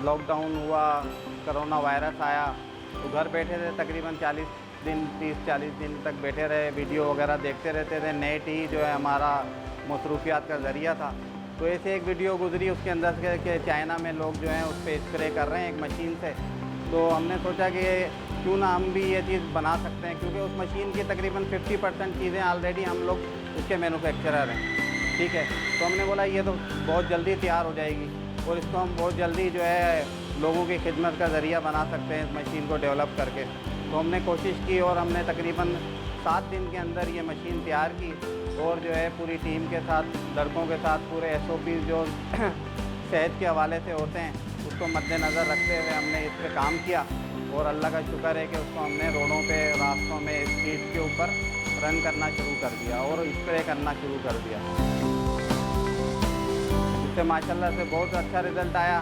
Lockdown हुआ, corona virus आया, तो घर बैठे थे तकरीबन 40 दिन, 30-40 दिन तक बैठे रहे, वीडियो वगैरह देखते रहते थे। नेट ही जो है हमारा मसरूफियात का ज़रिया था। तो ऐसे एक वीडियो गुजरी, उसके अंदर से कि चाइना में लोग जो हैं उस पर स्प्रे कर रहे हैं एक मशीन से। तो हमने सोचा कि क्यों ना हम भी ये चीज़ बना सकते हैं, क्योंकि उस मशीन की तकरीबन 50% चीज़ें ऑलरेडी हम लोग उसके मैन्युफैक्चरर हैं, ठीक है। तो हमने बोला ये तो बहुत जल्दी तैयार हो जाएगी और इसको हम बहुत जल्दी जो है लोगों की खिदमत का ज़रिया बना सकते हैं इस मशीन को डेवलप करके। तो हमने कोशिश की और हमने तकरीबन 7 दिन के अंदर ये मशीन तैयार की और जो है पूरी टीम के साथ, लड़कों के साथ पूरे SOP जो सेहत के हवाले से होते हैं उसको मद्देनज़र रखते हुए हमने इस पर काम किया। और अल्लाह का शुक्र है कि उसको हमने रोडों पे, रास्तों में, स्ट्रीट के ऊपर रन करना शुरू कर दिया और स्प्रे करना शुरू कर दिया। इससे माशाल्लाह से बहुत अच्छा रिज़ल्ट आया।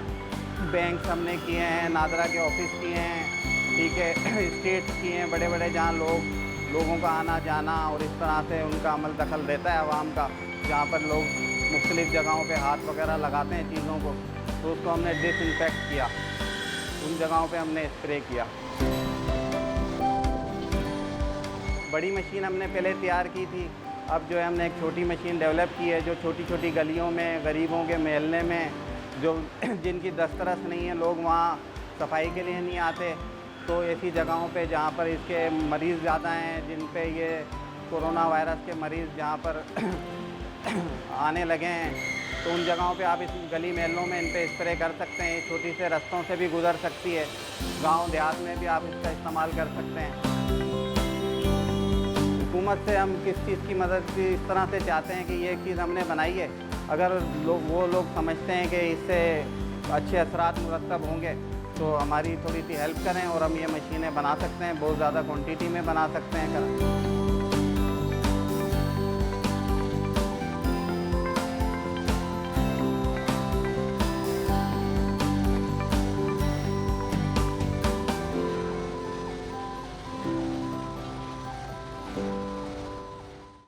बैंक हमने किए हैं, नादरा के ऑफिस किए हैं, ठीक है, स्टेट्स किए हैं, बड़े बड़े जहाँ लोगों का आना जाना और इस तरह से उनका अमल दखल देता है आवाम का, जहाँ पर लोग मुख्तलिफ़ जगहों पे हाथ वगैरह लगाते हैं चीज़ों को, तो उसको हमने डिसइंफेक्ट किया, उन जगहों पे हमने स्प्रे किया। बड़ी मशीन हमने पहले तैयार की थी, अब जो है हमने एक छोटी मशीन डेवलप की है जो छोटी छोटी गलियों में, गरीबों के महल्ले में, जो जिनकी दस्तरस नहीं है, लोग वहाँ सफाई के लिए नहीं आते, तो ऐसी जगहों पे जहाँ पर इसके मरीज़ ज़्यादा हैं, जिन पे ये कोरोना वायरस के मरीज़ जहाँ पर आने लगे हैं, तो उन जगहों पे आप इस गली महलों में इन पे स्प्रे कर सकते हैं। छोटी से रास्तों से भी गुजर सकती है, गांव देहात में भी आप इसका इस्तेमाल कर सकते हैं। हुकूमत से हम किस चीज़ की मदद इस तरह से चाहते हैं कि ये चीज़ हमने बनाई है, अगर वो लोग समझते हैं कि इससे अच्छे असरात मुरतब होंगे तो हमारी थोड़ी सी हेल्प करें और हम ये मशीनें बना सकते हैं, बहुत ज़्यादा क्वांटिटी में बना सकते हैं।